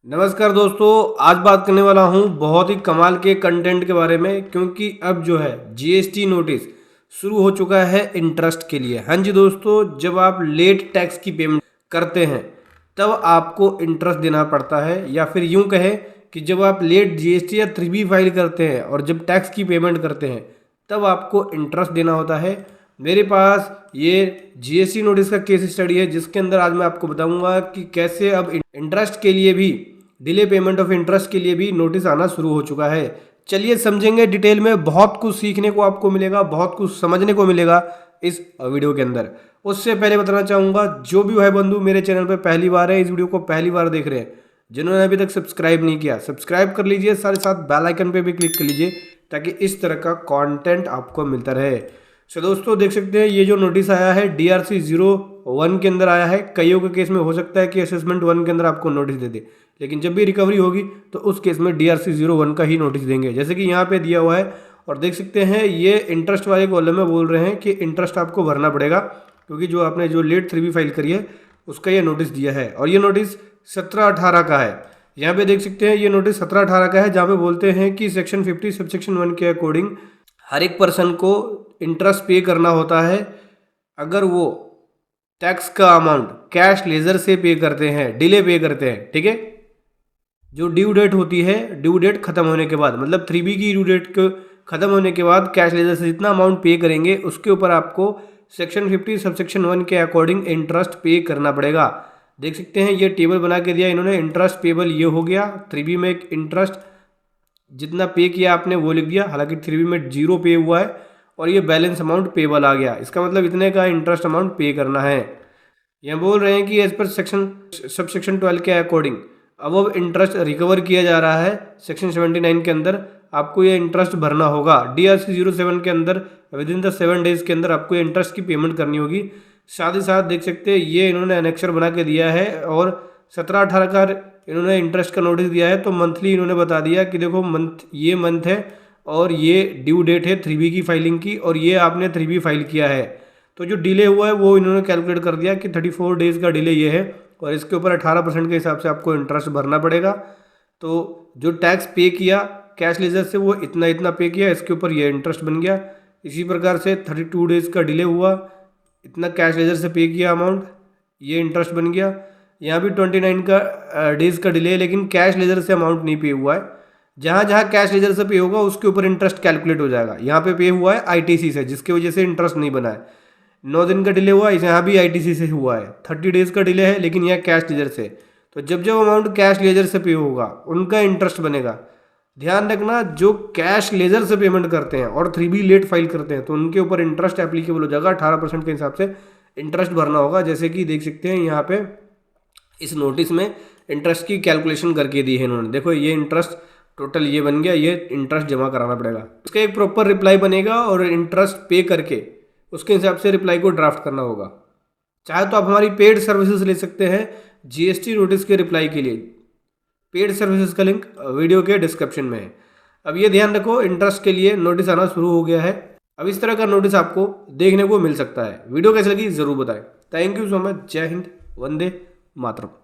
नमस्कार दोस्तों, आज बात करने वाला हूं बहुत ही कमाल के कंटेंट के बारे में, क्योंकि अब जो है जीएसटी नोटिस शुरू हो चुका है इंटरेस्ट के लिए। हाँ जी दोस्तों, जब आप लेट टैक्स की पेमेंट करते हैं तब आपको इंटरेस्ट देना पड़ता है, या फिर यूं कहें कि जब आप लेट जीएसटी या 3B फाइल करते हैं और जब टैक्स की पेमेंट करते हैं तब आपको इंटरेस्ट देना होता है। मेरे पास ये जीएसटी नोटिस का केस स्टडी है, जिसके अंदर आज मैं आपको बताऊंगा कि कैसे अब इंटरेस्ट के लिए भी, डिले पेमेंट ऑफ इंटरेस्ट के लिए भी नोटिस आना शुरू हो चुका है। चलिए समझेंगे डिटेल में, बहुत कुछ सीखने को आपको मिलेगा, बहुत कुछ समझने को मिलेगा इस वीडियो के अंदर। उससे पहले बताना चाहूँगा, जो भी भाई बंधु मेरे चैनल पर पहली बार है, इस वीडियो को पहली बार देख रहे हैं, जिन्होंने अभी तक सब्सक्राइब नहीं किया सब्सक्राइब कर लीजिए, साथ ही साथ बेल आइकन पे भी क्लिक कर लीजिए ताकि इस तरह का कंटेंट आपको मिलता रहे। सो दोस्तों देख सकते हैं, ये जो नोटिस आया है DRC 01 के अंदर आया है। कईयों के केस में हो सकता है कि असेसमेंट 1 के अंदर आपको नोटिस दे दे, लेकिन जब भी रिकवरी होगी तो उस केस में DRC 01 का ही नोटिस देंगे, जैसे कि यहाँ पे दिया हुआ है। और देख सकते हैं ये इंटरेस्ट वाले कॉलम में बोल रहे हैं कि इंटरेस्ट आपको भरना पड़ेगा, क्योंकि जो आपने जो लेट 3B फाइल करी है उसका ये नोटिस दिया है। और ये नोटिस 17/18 का है। यहाँ पे देख सकते हैं ये नोटिस 17/18 का है, जहाँ पे बोलते हैं कि सेक्शन 50 सबसेक्शन 1 के अकॉर्डिंग हर एक पर्सन को इंटरेस्ट पे करना होता है अगर वो टैक्स का अमाउंट कैश लेजर से पे करते हैं, डिले पे करते हैं। ठीक है, जो ड्यू डेट होती है, ड्यू डेट खत्म होने के बाद, मतलब 3B की ड्यू डेट को खत्म होने के बाद कैश लेजर से जितना अमाउंट पे करेंगे उसके ऊपर आपको सेक्शन 50 सबसेक्शन 1 के अकॉर्डिंग इंटरेस्ट पे करना पड़ेगा। देख सकते हैं ये टेबल बना के दिया इन्होंने। इंटरेस्ट पेबल ये हो गया, 3B में एक इंटरेस्ट जितना पे किया आपने वो लिख दिया, हालांकि 3B में 0 पे हुआ है, और ये बैलेंस अमाउंट पेबल आ गया। इसका मतलब इतने का इंटरेस्ट अमाउंट पे करना है। यह बोल रहे हैं कि एज पर सेक्शन सबसेक्शन 12 के अकॉर्डिंग अब इंटरेस्ट रिकवर किया जा रहा है। सेक्शन 79 के अंदर आपको ये इंटरेस्ट भरना होगा। DRC 07 के अंदर विद इन द 7 डेज के अंदर आपको इंटरेस्ट की पेमेंट करनी होगी। साथ ही साथ देख सकते हैं ये इन्होंने एनेक्सर बना के दिया है, और 17/18 का इन्होंने इंटरेस्ट का नोटिस दिया है। तो मंथली इन्होंने बता दिया कि देखो ये मंथ है और ये ड्यू डेट है 3B की फाइलिंग की, और ये आपने 3B फाइल किया है। तो जो डिले हुआ है वो इन्होंने कैलकुलेट कर दिया कि 34 डेज का डिले ये है, और इसके ऊपर 18% के हिसाब से आपको इंटरेस्ट भरना पड़ेगा। तो जो टैक्स पे किया कैश लेजर से वो इतना इतना पे किया, इसके ऊपर ये इंटरेस्ट बन गया। इसी प्रकार से 32 डेज का डिले हुआ, इतना कैश लेजर से पे किया अमाउंट, ये इंटरेस्ट बन गया। यहाँ भी 29 का डेज का डिले है, लेकिन कैश लेजर से अमाउंट नहीं पे हुआ है। जहाँ जहाँ कैश लेजर से पे होगा उसके ऊपर इंटरेस्ट कैलकुलेट हो जाएगा। यहाँ पे हुआ है ITC से, जिसकी वजह से इंटरेस्ट नहीं बना है। 9 दिन का डिले हुआ, यहाँ भी ITC से हुआ है। 30 डेज का डिले है, लेकिन यहाँ कैश लेजर से। तो जब जब अमाउंट कैश लेजर से पे होगा उनका इंटरेस्ट बनेगा। ध्यान रखना, जो कैश लेजर से पेमेंट करते हैं और 3B लेट फाइल करते हैं तो उनके ऊपर इंटरेस्ट एप्लीकेबल हो जाएगा। 18% के हिसाब से इंटरेस्ट भरना होगा। जैसे कि देख सकते हैं यहाँ पे इस नोटिस में इंटरेस्ट की कैलकुलेशन करके दी है इन्होंने। देखो ये इंटरेस्ट टोटल ये बन गया, ये इंटरेस्ट जमा कराना पड़ेगा। इसका एक प्रॉपर रिप्लाई बनेगा और इंटरेस्ट पे करके उसके हिसाब से रिप्लाई को ड्राफ्ट करना होगा। चाहे तो आप हमारी पेड सर्विसेज ले सकते हैं GST नोटिस के रिप्लाई के लिए। पेड सर्विसेज का लिंक वीडियो के डिस्क्रिप्शन में है। अब ये ध्यान रखो, इंटरेस्ट के लिए नोटिस आना शुरू हो गया है। अब इस तरह का नोटिस आपको देखने को मिल सकता है। वीडियो कैसी लगी ज़रूर बताएं। Thank you so much. जय हिंद, वंदे मातरम।